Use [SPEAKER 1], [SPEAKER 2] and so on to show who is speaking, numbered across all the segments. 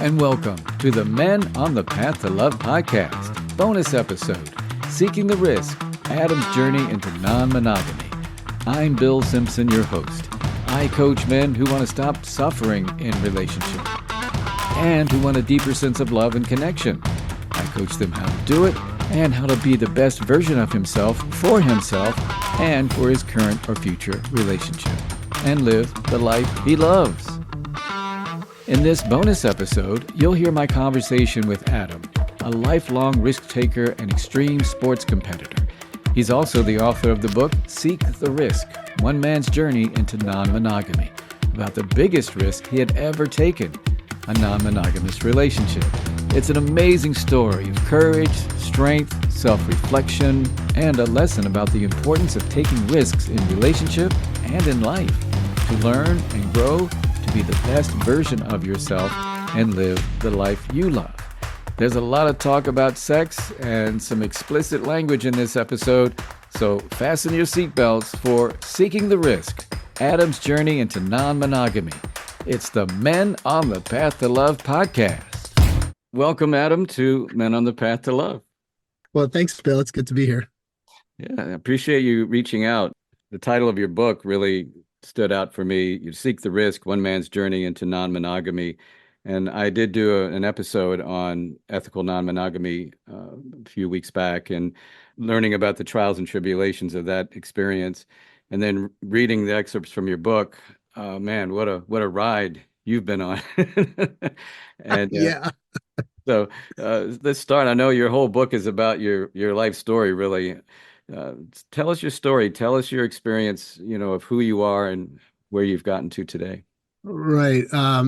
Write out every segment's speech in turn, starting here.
[SPEAKER 1] and welcome to the Men on the Path to Love podcast, bonus episode, Seeking the Risk, Adam's Journey into Non-Monogamy. I'm Bill Simpson, your host. I coach men who want to stop suffering in relationship and who want a deeper sense of love and connection. I coach them how to do it and how to be the best version of himself and for his current or future relationship and live the life he loves. In this bonus episode, you'll hear my conversation with Adam, a lifelong risk taker and extreme sports competitor. He's also the author of the book, Seek the Risk, One Man's Journey into Non-Monogamy, about the biggest risk he had ever taken, a non-monogamous relationship. It's an amazing story of courage, strength, self-reflection, and a lesson about the importance of taking risks in relationship and in life to learn and grow to be the best version of yourself and live the life you love. There's a lot of talk about sex and some explicit language in this episode, so fasten your seatbelts for Seeking the Risk, Adam's Journey into Non-Monogamy. It's the Men on the Path to Love podcast. Welcome, Adam, to Men on the Path to Love.
[SPEAKER 2] Well, thanks, Bill. It's good to be here.
[SPEAKER 1] Yeah, I appreciate you reaching out. The title of your book really stood out for me. You Seek the Risk, One Man's Journey into Non-Monogamy. And I did do an episode on ethical non-monogamy a few weeks back and learning about the trials and tribulations of that experience. And then reading the excerpts from your book, man, what a ride you've been on. And
[SPEAKER 2] yeah.
[SPEAKER 1] So let's start. I know your whole book is about your life story, really. Tell us your story. Tell us your experience, of who you are and where you've gotten to today.
[SPEAKER 2] Right. Try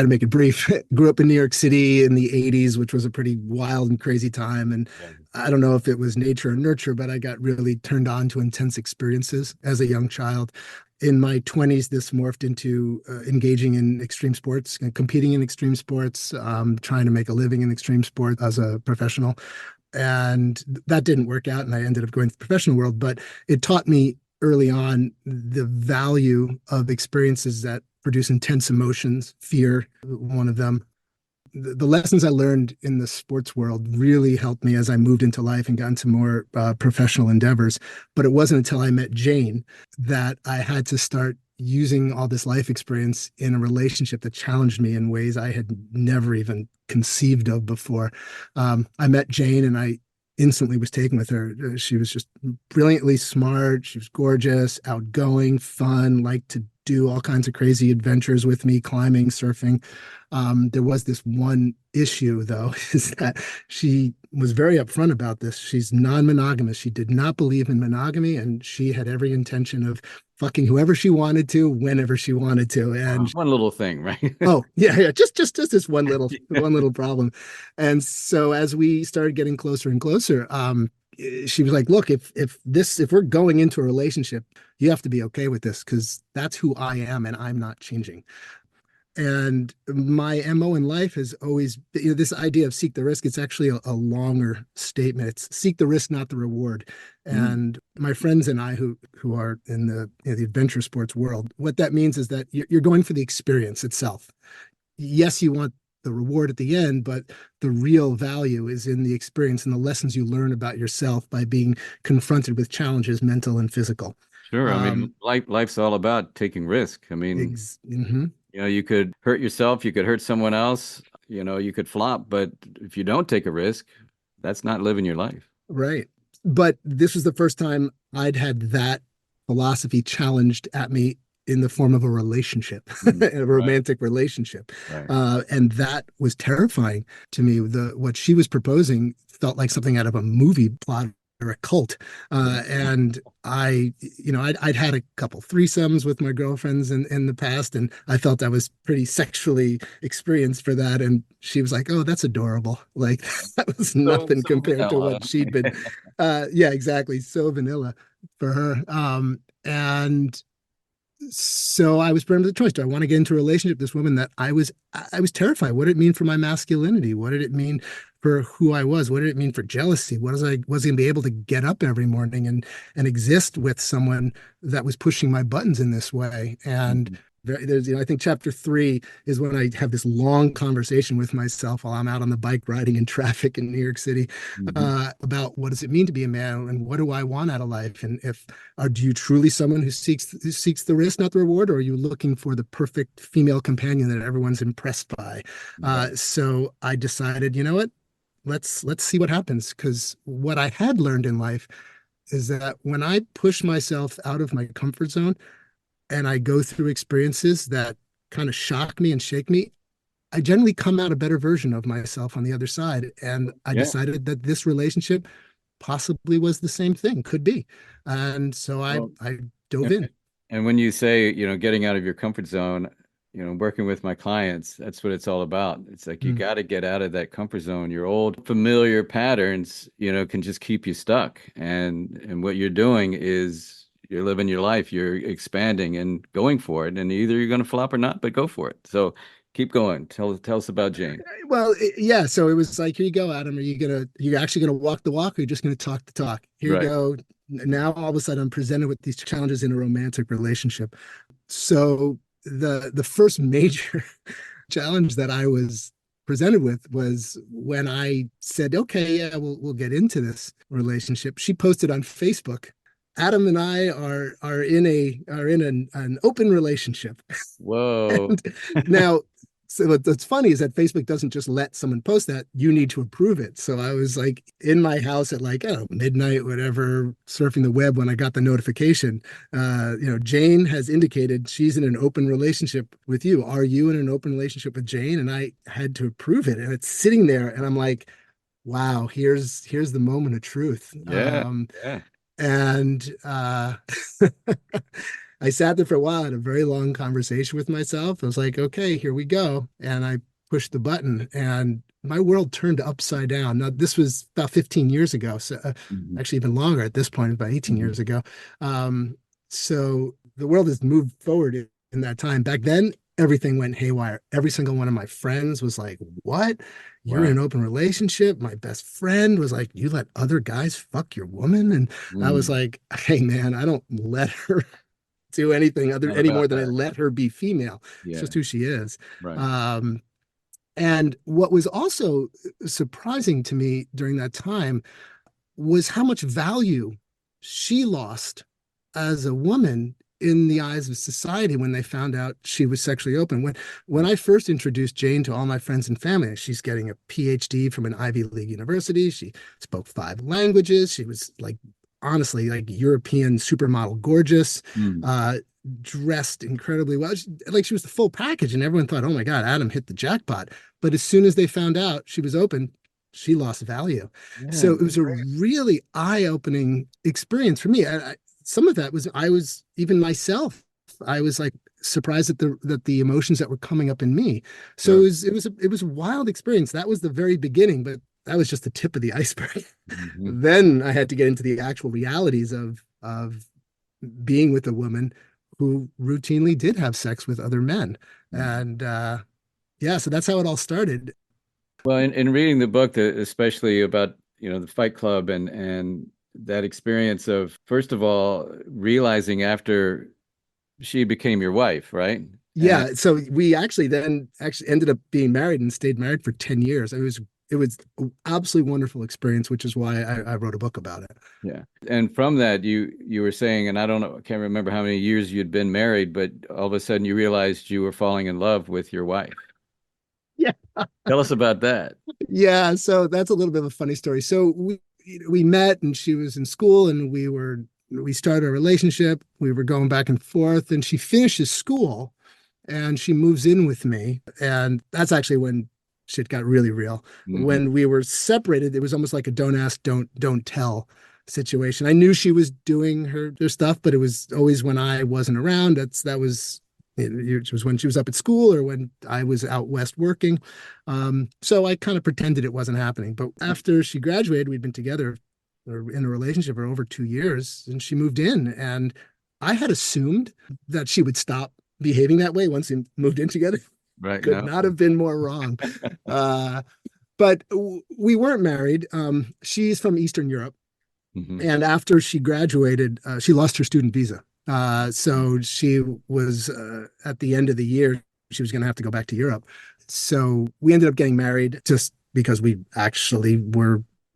[SPEAKER 2] to make it brief. Grew up in New York City in the 80s, which was a pretty wild and crazy time. And I don't know if it was nature or nurture, but I got really turned on to intense experiences as a young child. In my 20s, this morphed into engaging in extreme sports, competing in extreme sports, trying to make a living in extreme sport as a professional. And that didn't work out, and I ended up going to the professional world. But it taught me early on the value of experiences that produce intense emotions, fear, one of them. The lessons I learned in the sports world really helped me as I moved into life and got into more professional endeavors. But it wasn't until I met Jane that I had to start using all this life experience in a relationship that challenged me in ways I had never even conceived of before. I met Jane and I instantly was taken with her. She was just brilliantly smart. She was gorgeous, outgoing, fun, liked to do all kinds of crazy adventures with me, climbing, surfing. There was this one issue, though, is that she was very upfront about this. She's non-monogamous. She did not believe in monogamy, and she had every intention of fucking whoever she wanted to, whenever she wanted to. And
[SPEAKER 1] one little thing, right?
[SPEAKER 2] Oh, yeah. Just this one little problem. And so as we started getting closer and closer, she was like, look, if we're going into a relationship, you have to be okay with this because that's who I am and I'm not changing. And my MO in life has always been, this idea of seek the risk. It's actually a longer statement. It's seek the risk, not the reward. And my friends and I who are in the adventure sports world, what that means is that you're going for the experience itself. Yes, you want the reward at the end, but the real value is in the experience and the lessons you learn about yourself by being confronted with challenges, mental and physical.
[SPEAKER 1] Sure. I mean, life's all about taking risk. I mean, you could hurt yourself, you could hurt someone else, you could flop, but if you don't take a risk, that's not living your life.
[SPEAKER 2] Right. But this was the first time I'd had that philosophy challenged at me in the form of a relationship, a romantic relationship. Right. And that was terrifying to me. What she was proposing felt like something out of a movie plot or a cult. And I'd had a couple threesomes with my girlfriends in the past, and I felt I was pretty sexually experienced for that. And she was like, oh, that's adorable. Like that was nothing compared to what she'd been. Yeah, exactly. So vanilla for her. And so I was presented with a choice. Do I want to get into a relationship with this woman that I was terrified? What did it mean for my masculinity? What did it mean for who I was? What did it mean for jealousy? Was I going to be able to get up every morning and exist with someone that was pushing my buttons in this way? And there's, I think chapter 3 is when I have this long conversation with myself while I'm out on the bike riding in traffic in New York City,
[SPEAKER 1] Hmm.
[SPEAKER 2] about what does it mean to be a man and what do I want out of life? And if are do you truly someone who seeks the risk, not the reward, or are you looking for the perfect female companion that everyone's impressed by?
[SPEAKER 1] Right.
[SPEAKER 2] So I decided, you know what? Let's see what happens. Because what I had learned in life is that when I push myself out of my comfort zone and I go through experiences that kind of shock me and shake me, I generally come out a better version of myself on the other side. And I
[SPEAKER 1] Yeah.
[SPEAKER 2] decided that this relationship possibly was the same thing, could be. And so I
[SPEAKER 1] Well,
[SPEAKER 2] I dove
[SPEAKER 1] and
[SPEAKER 2] in.
[SPEAKER 1] and when you say, getting out of your comfort zone, working with my clients, that's what it's all about. It's like you
[SPEAKER 2] Mm.
[SPEAKER 1] got to get out of that comfort zone. Your old familiar patterns, can just keep you stuck. And what you're doing is you're living your life, you're expanding and going for it. And either you're going to flop or not, but go for it. So keep going. Tell us about Jane.
[SPEAKER 2] Well, yeah. So it was like, here you go, Adam. Are you actually gonna walk the walk, or are you just gonna talk the talk? Here you
[SPEAKER 1] Right.
[SPEAKER 2] go. Now all of a sudden I'm presented with these challenges in a romantic relationship. So the first major challenge that I was presented with was when I said, okay, yeah, we'll get into this relationship. She posted on Facebook, Adam and I are in an open relationship.
[SPEAKER 1] Whoa.
[SPEAKER 2] And now, so what's funny is that Facebook doesn't just let someone post that, you need to approve it. So I was like in my house at like, I don't know, midnight, whatever, surfing the web when I got the notification. Jane has indicated she's in an open relationship with you. Are you in an open relationship with Jane? And I had to approve it. And it's sitting there and I'm like, wow, here's the moment of truth.
[SPEAKER 1] Yeah. Yeah.
[SPEAKER 2] And I sat there for a while, had a very long conversation with myself. I was like, okay, here we go. And I pushed the button and my world turned upside down. Now, this was about 15 years ago. So
[SPEAKER 1] Hmm.
[SPEAKER 2] actually even longer at this point, about 18
[SPEAKER 1] Hmm.
[SPEAKER 2] years ago. So the world has moved forward in that time. Back then, everything went haywire. Every single one of my friends was like, what? You're in
[SPEAKER 1] Wow.
[SPEAKER 2] an open relationship. My best friend was like, you let other guys fuck your woman? And I was
[SPEAKER 1] Mm.
[SPEAKER 2] like, hey man, I don't let her do anything other
[SPEAKER 1] Not
[SPEAKER 2] any more
[SPEAKER 1] about
[SPEAKER 2] than I
[SPEAKER 1] that.
[SPEAKER 2] let her be female. It's
[SPEAKER 1] Yeah.
[SPEAKER 2] just who she is.
[SPEAKER 1] Right.
[SPEAKER 2] Um, and what was also surprising to me during that time was how much value she lost as a woman in the eyes of society when they found out she was sexually open. When I first introduced Jane to all my friends and family, she's getting a PhD from an Ivy League university. She spoke 5 languages. She was like honestly like European supermodel gorgeous,
[SPEAKER 1] Mm.
[SPEAKER 2] uh, dressed incredibly well. Like she was the full package, and everyone thought, "Oh my God, Adam hit the jackpot." But as soon as they found out she was open, she lost value.
[SPEAKER 1] Yeah.
[SPEAKER 2] So it was a really eye-opening experience for me. Some of that was I was even myself. I was like surprised at the emotions that were coming up in me. So
[SPEAKER 1] Sure.
[SPEAKER 2] it was a wild experience. That was the very beginning, but that was just the tip of the iceberg.
[SPEAKER 1] Hmm.
[SPEAKER 2] Then I had to get into the actual realities of being with a woman who routinely did have sex with other men, and yeah, so that's how it all started.
[SPEAKER 1] Well, in reading the book, especially about, the Fight Club and that experience of, first of all, realizing after she became your wife, right? And
[SPEAKER 2] Yeah, so we actually then actually ended up being married and stayed married for 10 years. It was an absolutely wonderful experience, which is why I wrote a book about it.
[SPEAKER 1] yeah. And from that, you were saying, and I don't know, I can't remember how many years you'd been married, but all of a sudden you realized you were falling in love with your wife.
[SPEAKER 2] Yeah.
[SPEAKER 1] Tell us about that.
[SPEAKER 2] Yeah, so that's a little bit of a funny story. So we met and she was in school and we started a relationship. We were going back and forth and she finishes school and she moves in with me. And that's actually when shit got really real.
[SPEAKER 1] Hmm.
[SPEAKER 2] When we were separated, it was almost like a don't ask, don't tell situation. I knew she was doing her stuff, but it was always when I wasn't around. It was when she was up at school or when I was out west working. So I kind of pretended it wasn't happening. But after she graduated, we'd been together or in a relationship for over 2 years, and she moved in. And I had assumed that she would stop behaving that way once we moved in together.
[SPEAKER 1] Right.
[SPEAKER 2] Could
[SPEAKER 1] No.
[SPEAKER 2] not have been more wrong. Uh, but we weren't married. She's from Eastern Europe.
[SPEAKER 1] Hmm.
[SPEAKER 2] And after she graduated, she lost her student visa. So she was at the end of the year, she was going to have to go back to Europe. So we ended up getting married just because we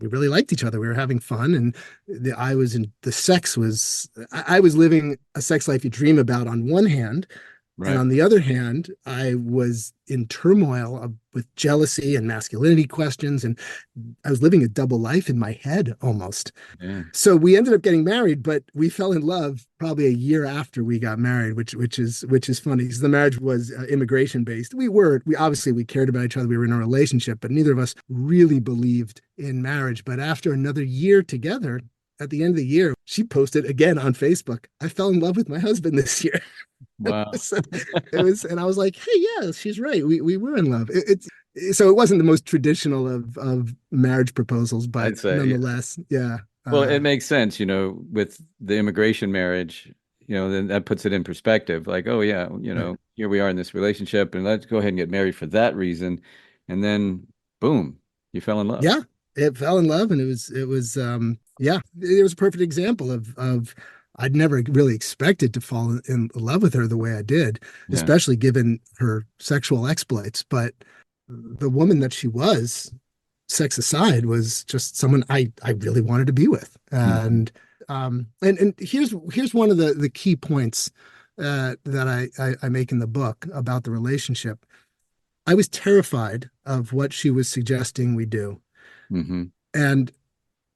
[SPEAKER 2] really liked each other. We were having fun, and the sex was, I was living a sex life you dream about on one hand, and
[SPEAKER 1] Right.
[SPEAKER 2] on the other hand, I was in turmoil with jealousy and masculinity questions, and I was living a double life in my head almost.
[SPEAKER 1] Yeah.
[SPEAKER 2] So we ended up getting married, but we fell in love probably a year after we got married, which is funny because the marriage was immigration based. We obviously we cared about each other. We were in a relationship, but neither of us really believed in marriage. But after another year together, at the end of the year, she posted again on Facebook, "I fell in love with my husband this year."
[SPEAKER 1] Wow.
[SPEAKER 2] So it was, and I was like, "Hey, yeah, she's right. We were in love." So it wasn't the most traditional of marriage proposals, but
[SPEAKER 1] I'd say, yeah.
[SPEAKER 2] nonetheless, yeah.
[SPEAKER 1] Well, it makes sense, with the immigration marriage, then that puts it in perspective. Like, oh yeah,
[SPEAKER 2] Right.
[SPEAKER 1] here we are in this relationship, and let's go ahead and get married for that reason. And then, boom, you fell in love.
[SPEAKER 2] Yeah, it fell in love, and yeah, it was a perfect example of I'd never really expected to fall in love with her the way I did,
[SPEAKER 1] Yeah.
[SPEAKER 2] especially given her sexual exploits. But the woman that she was, sex aside, was just someone I really wanted to be with.
[SPEAKER 1] Mhm.
[SPEAKER 2] And here's one of the key points that I make in the book about the relationship. I was terrified of what she was suggesting we do.
[SPEAKER 1] Hmm.
[SPEAKER 2] And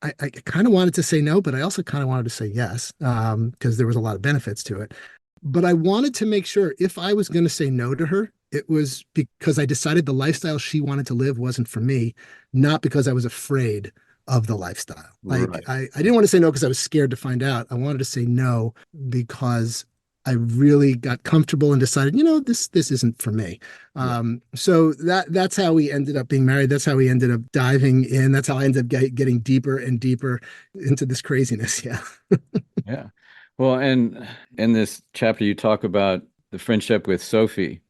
[SPEAKER 2] I kind of wanted to say no, but I also kind of wanted to say yes, because there was a lot of benefits to it. But I wanted to make sure if I was going to say no to her, it was because I decided the lifestyle she wanted to live wasn't for me, not because I was afraid of the lifestyle. Like
[SPEAKER 1] Right.
[SPEAKER 2] I didn't want to say no because I was scared to find out. I wanted to say no because I really got comfortable and decided, this isn't for me.
[SPEAKER 1] Yeah.
[SPEAKER 2] So that's how we ended up being married. That's how we ended up diving in. That's how I ended up getting deeper and deeper into this craziness. Yeah.
[SPEAKER 1] Yeah. Well, and in this chapter, you talk about the friendship with Sophie.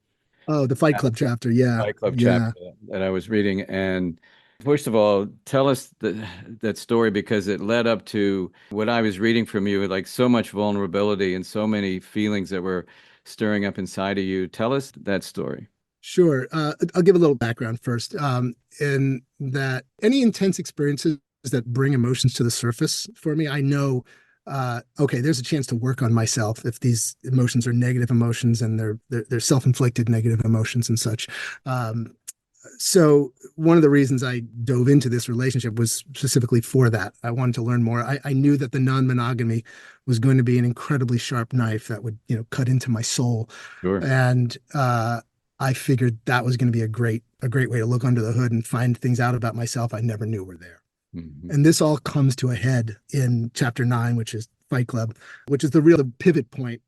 [SPEAKER 2] Oh, the Fight Club chapter. Yeah.
[SPEAKER 1] Fight Club
[SPEAKER 2] Yeah.
[SPEAKER 1] chapter that I was reading. And first of all, tell us that story because it led up to what I was reading from you, like so much vulnerability and so many feelings that were stirring up inside of you. Tell us that story.
[SPEAKER 2] Sure. I'll give a little background first. In that any intense experiences that bring emotions to the surface for me, I know, okay, there's a chance to work on myself if these emotions are negative emotions and they're self-inflicted negative emotions and such. Um, so one of the reasons I dove into this relationship was specifically for that. I wanted to learn more. I knew that the non-monogamy was going to be an incredibly sharp knife that would, cut into my soul.
[SPEAKER 1] Sure.
[SPEAKER 2] And I figured that was going to be a great way to look under the hood and find things out about myself I never knew were there.
[SPEAKER 1] Hmm.
[SPEAKER 2] And this all comes to a head in chapter 9, which is Fight Club, which is the real pivot point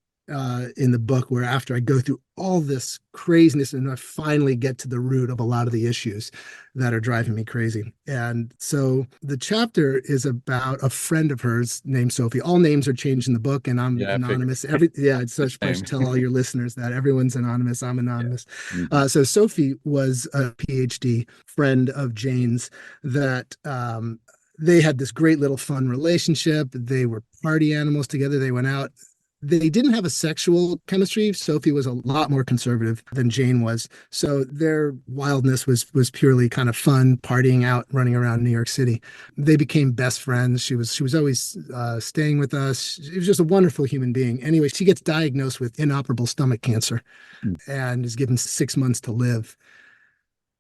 [SPEAKER 2] in the book, where after I go through all this craziness and I finally get to the root of a lot of the issues that are driving me crazy. And so the chapter is about a friend of hers named Sophie. All names are changed in the book, and I'm
[SPEAKER 1] Yeah, I figured
[SPEAKER 2] anonymous. It's
[SPEAKER 1] the
[SPEAKER 2] such I
[SPEAKER 1] same.
[SPEAKER 2] should tell all your listeners that everyone's anonymous. I'm
[SPEAKER 1] Yeah.
[SPEAKER 2] anonymous.
[SPEAKER 1] Hmm.
[SPEAKER 2] So Sophie was a PhD friend of Jane's that they had this great little fun relationship. They were party animals together. They went out. They didn't have a sexual chemistry. Sophie was a lot more conservative than Jane was. So their wildness was purely kind of fun, partying out, running around New York City. They became best friends. She was always staying with us. She was just a wonderful human being. Anyway, she gets diagnosed with inoperable stomach cancer and is given 6 months to live.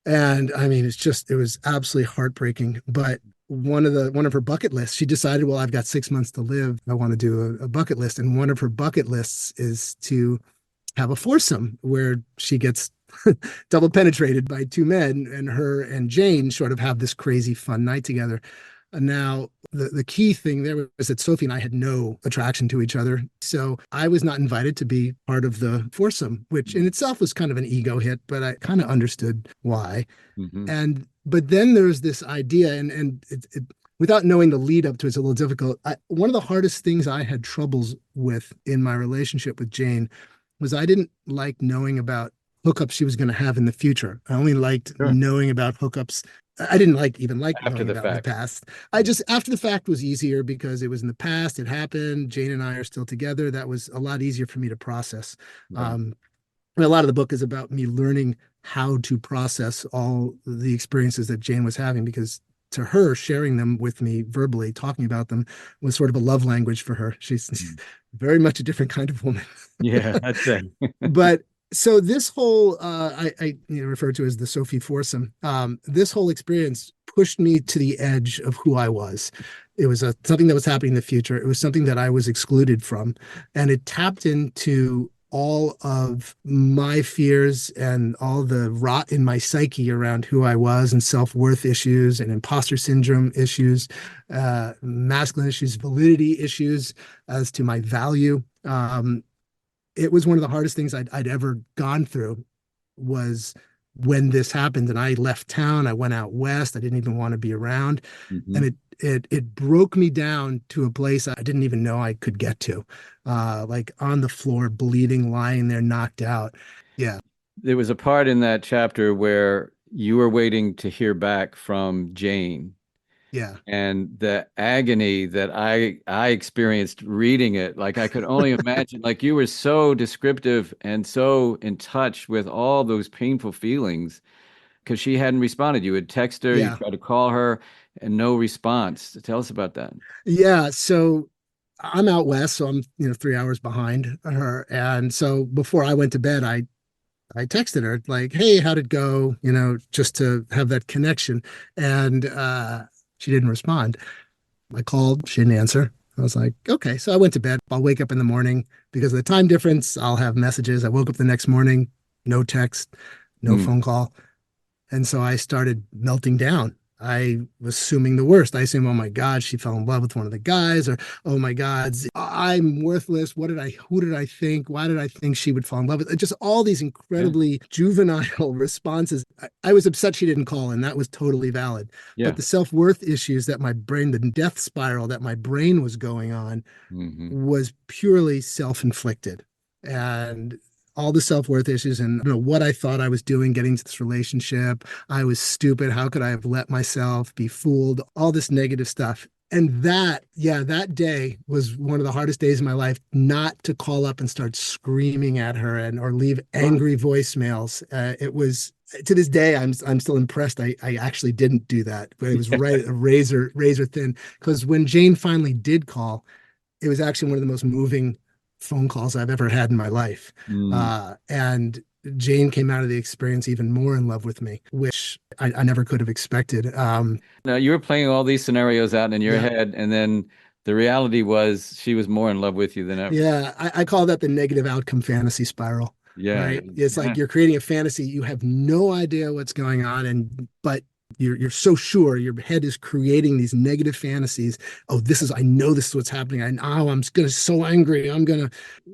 [SPEAKER 2] And I mean, it was absolutely heartbreaking. But one of her bucket lists, she decided, well, I've got 6 months to live. I want to do a bucket list. And one of her bucket lists is to have a foursome where she gets double penetrated by two men, and her and Jane sort of have this crazy fun night together. And now the key thing there was that Sophie and I had no attraction to each other. So I was not invited to be part of the foursome, which in itself was kind of an ego hit, but I kind of understood why.
[SPEAKER 1] Hmm.
[SPEAKER 2] But then there's this idea, and without knowing the lead up to it's a little difficult. One of the hardest things I had troubles with in my relationship with Jane was I didn't like knowing about hookups she was going to have in the future. I only liked
[SPEAKER 1] Sure.
[SPEAKER 2] knowing about hookups I didn't even like
[SPEAKER 1] After
[SPEAKER 2] knowing
[SPEAKER 1] the
[SPEAKER 2] about my
[SPEAKER 1] fact.
[SPEAKER 2] past. I just, after the fact was easier because it was in the past. It happened. Jane and I are still together. That was a lot easier for me to process.
[SPEAKER 1] Right.
[SPEAKER 2] Um, and a lot of the book is about me learning how to process all the experiences that Jane was having because to her, sharing them with me verbally, talking about them was sort of a love language for her. She's
[SPEAKER 1] Mm.
[SPEAKER 2] very much a different kind of woman.
[SPEAKER 1] Yeah, I'd say.
[SPEAKER 2] But so this whole refer to as the Sophie foursome. This whole experience pushed me to the edge of who I was. It was something that was happening in the future. It was something that I was excluded from, and it tapped into all of my fears and all the rot in my psyche around who I was and self-worth issues and imposter syndrome issues, masculine issues, validity issues as to my value. It was one of the hardest things I'd ever gone through was when this happened and I left town. I went out west. I didn't even want to be around. And
[SPEAKER 1] Hmm.
[SPEAKER 2] it broke me down to a place I didn't even know I could get to. Like on the floor, bleeding, lying there, knocked out. Yeah,
[SPEAKER 1] There was a part in that chapter where you were waiting to hear back from Jane,
[SPEAKER 2] yeah,
[SPEAKER 1] and the agony that I experienced reading it, like I could only imagine, like you were so descriptive and so in touch with all those painful feelings because she hadn't responded. You would text her, you
[SPEAKER 2] yeah,
[SPEAKER 1] tried to call her, and no response. Tell us about that.
[SPEAKER 2] yeah. So I'm out west, so I'm 3 hours behind her. And so before I went to bed, I texted her like, "Hey, how'd it go?" Just to have that connection. And she didn't respond. I called, she didn't answer. I was like, okay. So I went to bed. I'll wake up in the morning because of the time difference. I'll have messages. I woke up the next morning, no text, no
[SPEAKER 1] Mm.
[SPEAKER 2] phone call. And so I started melting down. I was assuming the worst. I assumed, oh my God, she fell in love with one of the guys, or oh my God, I'm worthless. Who did I think? Why did I think she would fall in love with? Just all these
[SPEAKER 1] Yeah.
[SPEAKER 2] incredibly juvenile responses. I was upset she didn't call, and that was totally valid.
[SPEAKER 1] Yeah.
[SPEAKER 2] But the self-worth issues that my brain, the death spiral that my brain was going on,
[SPEAKER 1] Hmm.
[SPEAKER 2] was purely self-inflicted. And all the self-worth issues and what I thought I was doing getting to this relationship. I was stupid. How could I have let myself be fooled? All this negative stuff. And that day was one of the hardest days of my life, not to call up and start screaming at her and or leave
[SPEAKER 1] Well,
[SPEAKER 2] angry voicemails. It was to this day, I'm still impressed. I actually didn't do that, but it was right a razor thin. Because when Jane finally did call, it was actually one of the most moving phone calls I've ever had in my life.
[SPEAKER 1] mm.
[SPEAKER 2] And Jane came out of the experience even more in love with me, which I never could have expected.
[SPEAKER 1] Now you were playing all these scenarios out in your
[SPEAKER 2] Yeah,
[SPEAKER 1] head, and then the reality was she was more in love with you than ever.
[SPEAKER 2] yeah, I call that the negative outcome fantasy spiral,
[SPEAKER 1] Yeah,
[SPEAKER 2] right? It's like
[SPEAKER 1] yeah,
[SPEAKER 2] you're creating a fantasy, you have no idea what's going on, but you're so sure your head is creating these negative fantasies. Oh, I know this is what's happening. I'm gonna so angry. I'm gonna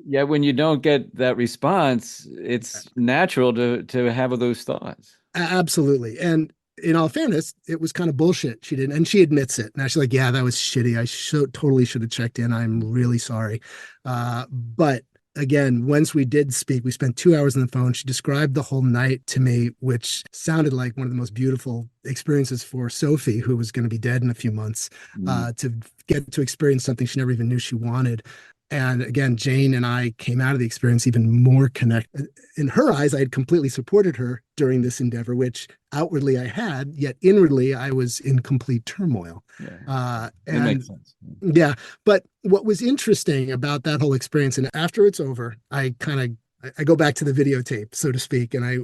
[SPEAKER 1] yeah. When you don't get that response, it's natural to have those thoughts.
[SPEAKER 2] Absolutely. And in all fairness, it was kind of bullshit. She didn't, and she admits it. Now she's like, yeah, that was shitty. Totally should have checked in. I'm really sorry. But again, once we did speak, we spent 2 hours on the phone. She described the whole night to me, which sounded like one of the most beautiful experiences for Sophie, who was going to be dead in a few months,
[SPEAKER 1] Mm.
[SPEAKER 2] to get to experience something she never even knew she wanted. And again, Jane and I came out of the experience even more connected. In her eyes, I had completely supported her during this endeavor, which outwardly I had, yet inwardly I was in complete turmoil.
[SPEAKER 1] Yeah, it makes
[SPEAKER 2] And
[SPEAKER 1] sense.
[SPEAKER 2] yeah, but what was interesting about that whole experience, and after it's over, I go back to the videotape, so to speak, and I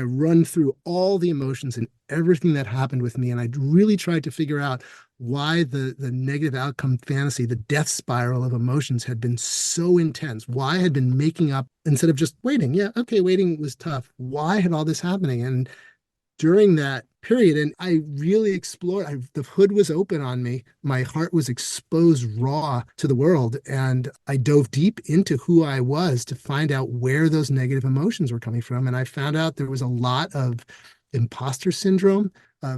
[SPEAKER 2] run through all the emotions and everything that happened with me, and I really tried to figure out why the negative outcome fantasy, the death spiral of emotions had been so intense. Why I had been making up instead of just waiting. Yeah, okay, waiting was tough. Why had all this happening? And during that period, and I really explored. The hood was open on me. My heart was exposed raw to the world, and I dove deep into who I was to find out where those negative emotions were coming from. And I found out there was a lot of imposter syndrome,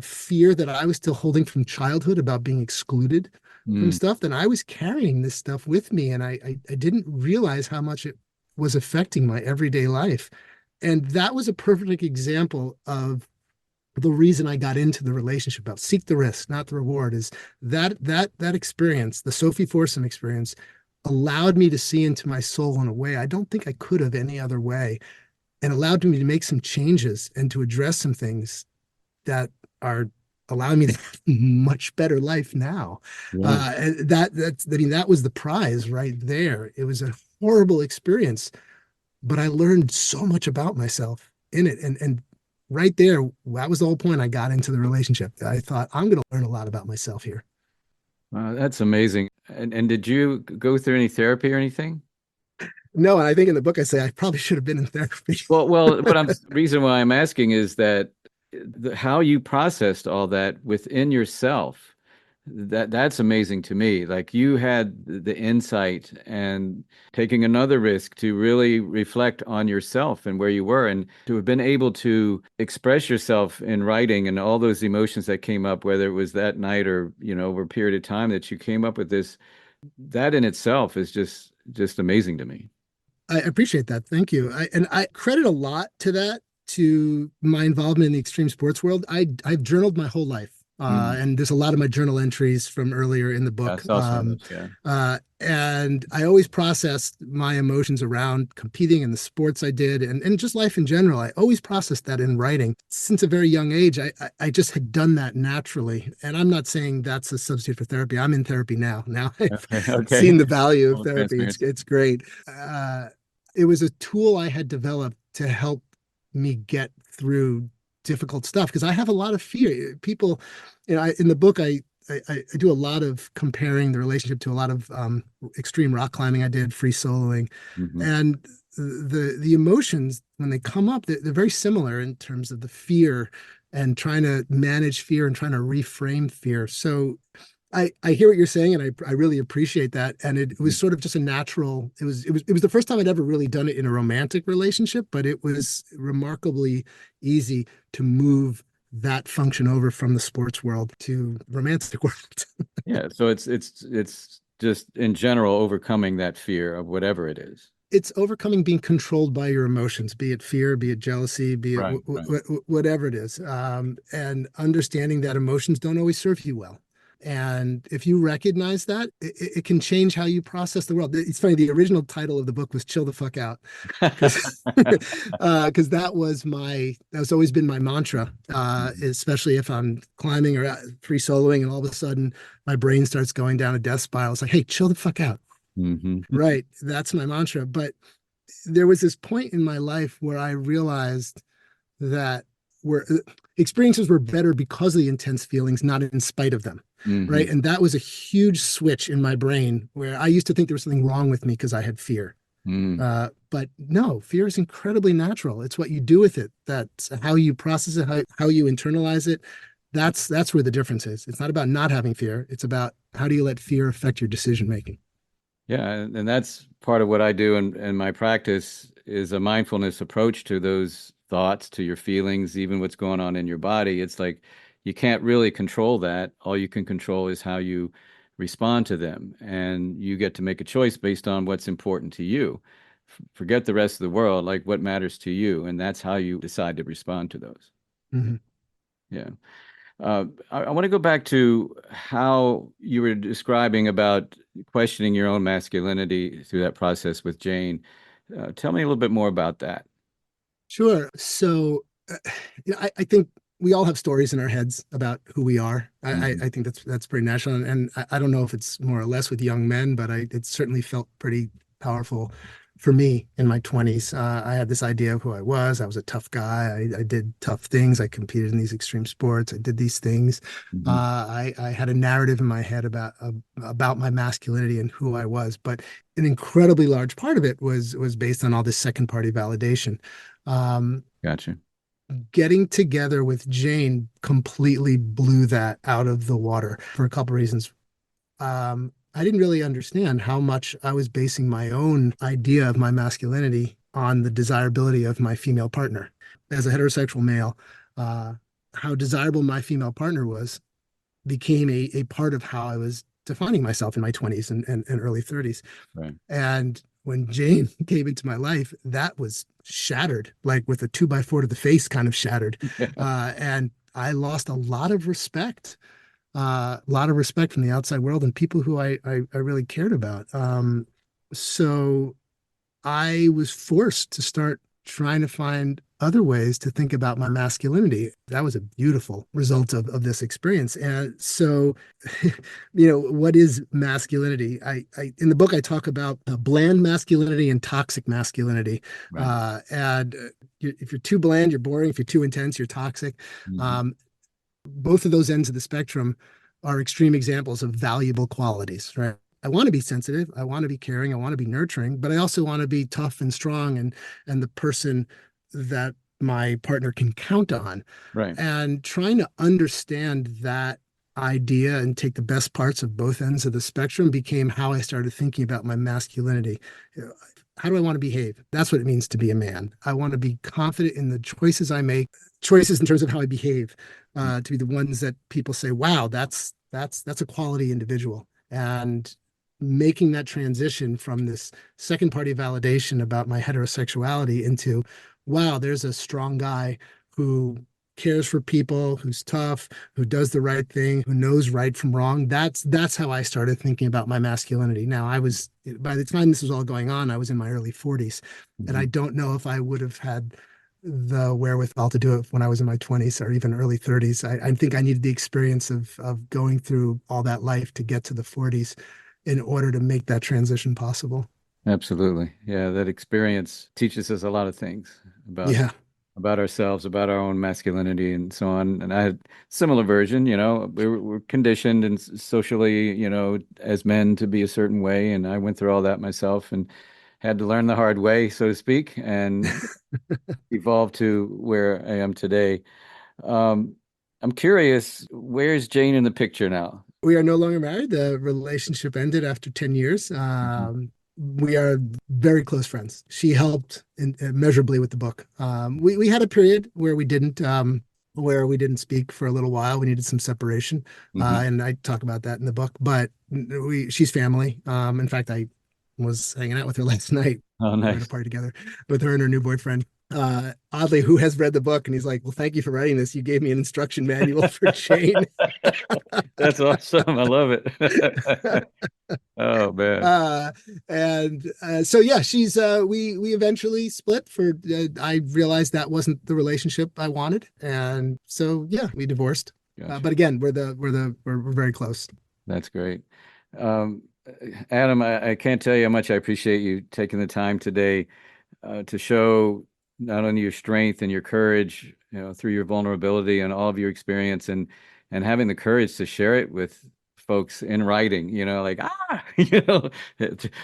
[SPEAKER 2] fear that I was still holding from childhood about being excluded from
[SPEAKER 1] Mm.
[SPEAKER 2] stuff. That I was carrying this stuff with me, and I didn't realize how much it was affecting my everyday life. And that was a perfect example of the reason I got into the relationship about seek the risk, not the reward, is that experience, the Sophie Forsom experience, allowed me to see into my soul in a way I don't think I could have any other way, and allowed me to make some changes and to address some things that are allowing me to have a much better life now.
[SPEAKER 1] Yeah.
[SPEAKER 2] I mean, that was the prize right there. It was a horrible experience, but I learned so much about myself in it. And right there, that was the whole point. I got into the relationship. I thought I'm going to learn a lot about myself here.
[SPEAKER 1] That's amazing. And did you go through any therapy or anything?
[SPEAKER 2] No, and I think in the book I say I probably should have been in therapy.
[SPEAKER 1] Well, what I'm reason why I'm asking is that how you processed all that within yourself, that's amazing to me. Like you had the insight and taking another risk to really reflect on yourself and where you were, and to have been able to express yourself in writing and all those emotions that came up, whether it was that night or, over a period of time that you came up with this, that in itself is just amazing to me.
[SPEAKER 2] I appreciate that. Thank you. I credit a lot to that, to my involvement in the extreme sports world. I've journaled my whole life.
[SPEAKER 1] Mhm.
[SPEAKER 2] And there's a lot of my journal entries from earlier in the
[SPEAKER 1] I
[SPEAKER 2] book.
[SPEAKER 1] saw some of those, yeah.
[SPEAKER 2] And I always processed my emotions around competing in the sports I did, and just life in general. I always processed that in writing. Since a very young age, I just had done that naturally. And I'm not saying that's a substitute for therapy. I'm in therapy now. Now I've
[SPEAKER 1] Okay, okay.
[SPEAKER 2] seen the value of
[SPEAKER 1] Full
[SPEAKER 2] therapy. It's
[SPEAKER 1] transparency.
[SPEAKER 2] it's great. It was a tool I had developed to help me get through difficult stuff, because I have a lot of fear. People, in the book, I do a lot of comparing the relationship to a lot of extreme rock climbing I did, free soloing,
[SPEAKER 1] Hmm.
[SPEAKER 2] and the emotions when they come up, they're very similar in terms of the fear and trying to manage fear and trying to reframe fear. So I hear what you're saying, and I really appreciate that. And it was sort of just a natural. It was the first time I'd ever really done it in a romantic relationship, but it was remarkably easy to move that function over from the sports world to romantic world.
[SPEAKER 1] Yeah, so it's just in general overcoming that fear of whatever it is.
[SPEAKER 2] It's overcoming being controlled by your emotions, be it fear, be it jealousy, be it
[SPEAKER 1] Right, right.
[SPEAKER 2] whatever it is, and understanding that emotions don't always serve you well. And if you recognize that, it can change how you process the world. It's funny. The original title of the book was "Chill the Fuck Out," because because that's always been my mantra, especially if I'm climbing or free soloing, and all of a sudden my brain starts going down a death spiral. It's like, hey, chill the fuck out.
[SPEAKER 1] Hmm.
[SPEAKER 2] Right. That's my mantra. But there was this point in my life where I realized that were experiences were better because of the intense feelings, not in spite of them. Right.
[SPEAKER 1] Hmm.
[SPEAKER 2] And that was a huge switch in my brain, where I used to think there was something wrong with me because I had fear.
[SPEAKER 1] Mm.
[SPEAKER 2] But no, fear is incredibly natural. It's what you do with it. That's how you process it, how you internalize it. That's where the difference is. It's not about not having fear. It's about how do you let fear affect your decision making.
[SPEAKER 1] Yeah, and that's part of what I do in my practice is a mindfulness approach to those thoughts, to your feelings, even what's going on in your body. It's like you can't really control that. All you can control is how you respond to them, and you get to make a choice based on what's important to you. Forget the rest of the world, like what matters to you, and that's how you decide to respond to those.
[SPEAKER 2] Mhm.
[SPEAKER 1] Yeah. I want to go back to how you were describing about questioning your own masculinity through that process with Jane. Tell me a little bit more about that.
[SPEAKER 2] Sure. So, I think we all have stories in our heads about who we are.
[SPEAKER 1] Hmm.
[SPEAKER 2] I think that's pretty natural, and I don't know if it's more or less with young men, but it certainly felt pretty powerful for me in my 20s. I had this idea of who I was. I was a tough guy. I did tough things. I competed in these extreme sports. I did these things.
[SPEAKER 1] Hmm.
[SPEAKER 2] I had a narrative in my head about my masculinity and who I was, but an incredibly large part of it was based on all this second party validation. Um,
[SPEAKER 1] Gotcha.
[SPEAKER 2] Getting together with Jane completely blew that out of the water for a couple reasons. I didn't really understand how much I was basing my own idea of my masculinity on the desirability of my female partner. As a heterosexual male, uh, how desirable my female partner was became a part of how I was defining myself in my 20s and early 30s.
[SPEAKER 1] Right.
[SPEAKER 2] And when Jane came into my life, that was shattered, like with a 2x4 to the face, kind of shattered. And I lost a lot of respect from the outside world and people who I really cared about. So I was forced to start trying to find other ways to think about my masculinity. That was a beautiful result of this experience. And so, what is masculinity? In the book, I talk about bland masculinity and toxic masculinity.
[SPEAKER 1] Right.
[SPEAKER 2] And if you're too bland, you're boring. If you're too intense, you're toxic.
[SPEAKER 1] Hmm.
[SPEAKER 2] Um, both of those ends of the spectrum are extreme examples of valuable qualities, right? I want to be sensitive, I want to be caring, I want to be nurturing, but I also want to be tough and strong and the person that my partner can count on.
[SPEAKER 1] Right.
[SPEAKER 2] And trying to understand that idea and take the best parts of both ends of the spectrum became how I started thinking about my masculinity. How do I want to behave? That's what it means to be a man. I want to be confident in the choices I make, choices in terms of how I behave, to be the ones that people say, "Wow, that's a quality individual." And making that transition from this second party validation about my heterosexuality into, "Wow, there's a strong guy who cares for people, who's tough, who does the right thing, who knows right from wrong." That's how I started thinking about my masculinity. Now, I was by the time this was all going on, I was in my early 40s, and I
[SPEAKER 1] Hmm.
[SPEAKER 2] don't know if I would have had the wherewithal to do it when I was in my 20s or even early 30s. I think I needed the experience of going through all that life to get to the 40s in order to make that transition possible.
[SPEAKER 1] Absolutely. Yeah, that experience teaches us a lot of things about
[SPEAKER 2] Yeah.
[SPEAKER 1] about ourselves, about our own masculinity and so on. And I had similar version, we're conditioned and socially, as men to be a certain way. And I went through all that myself and had to learn the hard way, so to speak, and evolve to where I am today. Um, I'm curious, where's Jane in the picture now?
[SPEAKER 2] We are no longer married. The relationship ended after 10 years.
[SPEAKER 1] Mhm.
[SPEAKER 2] We are very close friends. She helped immeasurably with the book. We had a period where we didn't speak for a little while. We needed some separation,
[SPEAKER 1] Mhm.
[SPEAKER 2] and I talk about that in the book. But she's family. In fact, I was hanging out with her last night.
[SPEAKER 1] Oh,
[SPEAKER 2] We were at a
[SPEAKER 1] nice.
[SPEAKER 2] party together with her and her new boyfriend. Oddly, who has read the book, and he's like, "Well, thank you for writing this. You gave me an instruction manual for Jane."
[SPEAKER 1] That's awesome. I love it. Oh man.
[SPEAKER 2] uh and so yeah, she's we eventually split for I realized that wasn't the relationship I wanted, and so yeah, we divorced.
[SPEAKER 1] Gotcha.
[SPEAKER 2] But again, we're very close.
[SPEAKER 1] That's great. Um, Adam, I can't tell you how much I appreciate you taking the time today to show not only your strength and your courage, through your vulnerability and all of your experience and having the courage to share it with folks in writing, like,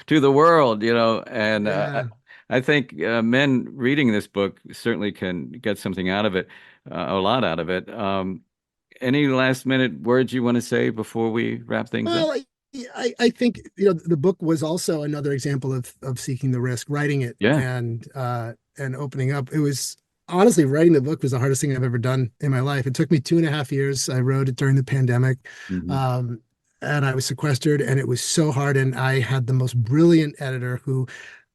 [SPEAKER 1] to the world, and
[SPEAKER 2] Yeah.
[SPEAKER 1] I think men reading this book certainly can get something out of it, a lot out of it. Any last minute words you want to say before we wrap things up?
[SPEAKER 2] Well, I think the book was also another example of seeking the risk, writing it
[SPEAKER 1] Yeah.
[SPEAKER 2] and opening up. It was honestly, writing the book was the hardest thing I've ever done in my life. It took me 2.5 years. I wrote it during the pandemic,
[SPEAKER 1] Hmm.
[SPEAKER 2] um, and I was sequestered, and it was so hard. And I had the most brilliant editor who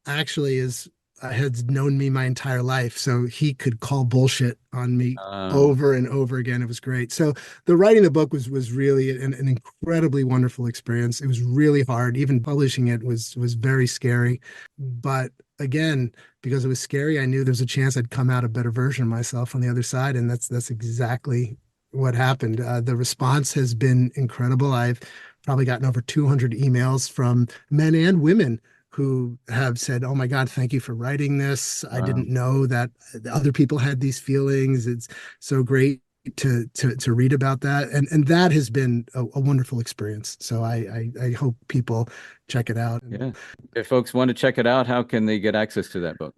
[SPEAKER 2] actually is has known me my entire life, so he could call bullshit on me
[SPEAKER 1] Uh,
[SPEAKER 2] over and over again. It was great. So the writing the book was really an incredibly wonderful experience. It was really hard. Even publishing it was very scary. But again, because it was scary, I knew there's a chance I'd come out a better version of myself on the other side, and that's exactly what happened. The response has been incredible. I've probably gotten over 200 emails from men and women who have said, "Oh my God, thank you for writing this. I
[SPEAKER 1] wow.
[SPEAKER 2] didn't know that other people had these feelings. It's so great to read about that." And that has been a wonderful experience. So I hope people check it out. And
[SPEAKER 1] Yeah. If folks want to check it out, how can they get access to that book?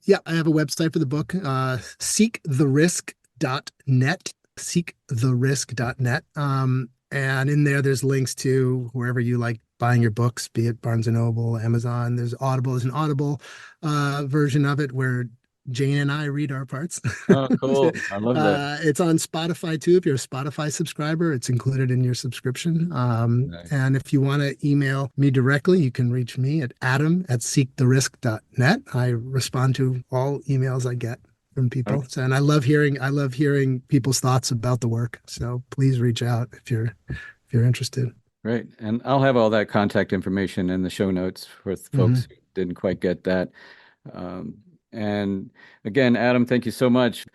[SPEAKER 2] yeah, I have a website for the book, seektherisk.net, seektherisk.net. And in there's links to wherever you like buying your books, be it Barnes and Noble, Amazon. There's an Audible version of it where Jane and I read our parts.
[SPEAKER 1] Oh, cool. I love that.
[SPEAKER 2] It's on Spotify too. If you're a Spotify subscriber, it's included in your subscription.
[SPEAKER 1] Nice.
[SPEAKER 2] And if you want to email me directly, you can reach me at adam@seektherisk.net. I respond to all emails I get. from people.
[SPEAKER 1] Okay.
[SPEAKER 2] So, and I love hearing people's thoughts about the work. So please reach out if you're interested.
[SPEAKER 1] Great. And I'll have all that contact information in the show notes for folks
[SPEAKER 2] Hmm.
[SPEAKER 1] who didn't quite get that. Um, and again, Adam, thank you so much.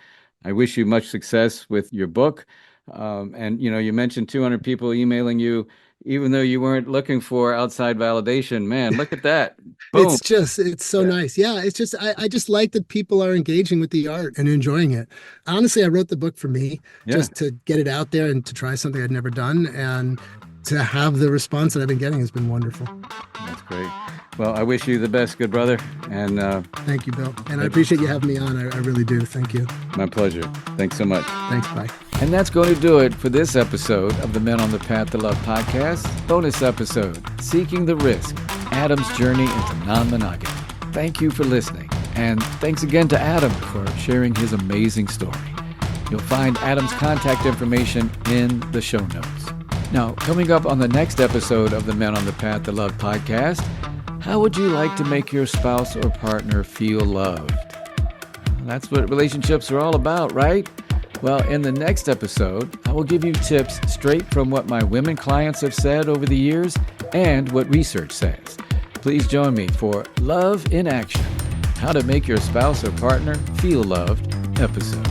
[SPEAKER 1] I wish you much success with your book. And you mentioned 200 people emailing you, even though you weren't looking for outside validation. Man, look at that. Boom.
[SPEAKER 2] It's so
[SPEAKER 1] Yeah.
[SPEAKER 2] nice. Yeah, it's just I just like that people are engaging with the art and enjoying it. Honestly, I wrote the book for me,
[SPEAKER 1] Yeah.
[SPEAKER 2] just to get it out there and to try something I'd never done. And to have the response that I've been getting has been wonderful.
[SPEAKER 1] That's great. Well, I wish you the best, good brother. And
[SPEAKER 2] Thank you, Bill. And I appreciate you having me on. I really do. Thank you.
[SPEAKER 1] my pleasure. Thanks so much.
[SPEAKER 2] Thanks. Bye.
[SPEAKER 1] And that's going to do it for this episode of the Men on the Path to Love podcast, bonus episode, Seeking the Risk, Adam's Journey into Non-Monogamy. Thank you for listening. And thanks again to Adam for sharing his amazing story. You'll find Adam's contact information in the show notes. Now, coming up on the next episode of the Men on the Path to Love podcast, how would you like to make your spouse or partner feel loved? That's what relationships are all about, right? Well, in the next episode, I will give you tips straight from what my women clients have said over the years and what research says. Please join me for Love in Action, How to Make Your Spouse or Partner Feel Loved episode.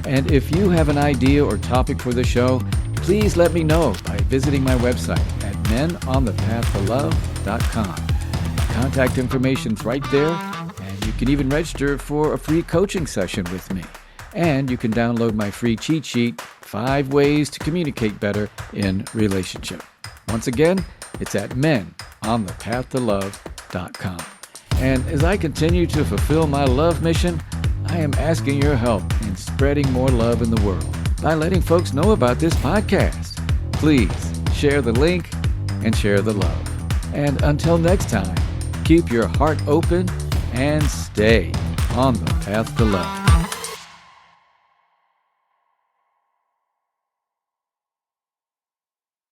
[SPEAKER 1] And if you have an idea or topic for the show, please let me know by visiting my website at menonthepathtolove.com. Contact information's right there, and you can even register for a free coaching session with me. And you can download my free cheat sheet, 5 Ways to Communicate Better in Relationship. Once again, it's at menonthepathtolove.com. And as I continue to fulfill my love mission, I am asking your help in spreading more love in the world by letting folks know about this podcast. Please share the link and share the love. And until next time, keep your heart open and stay on the path to love.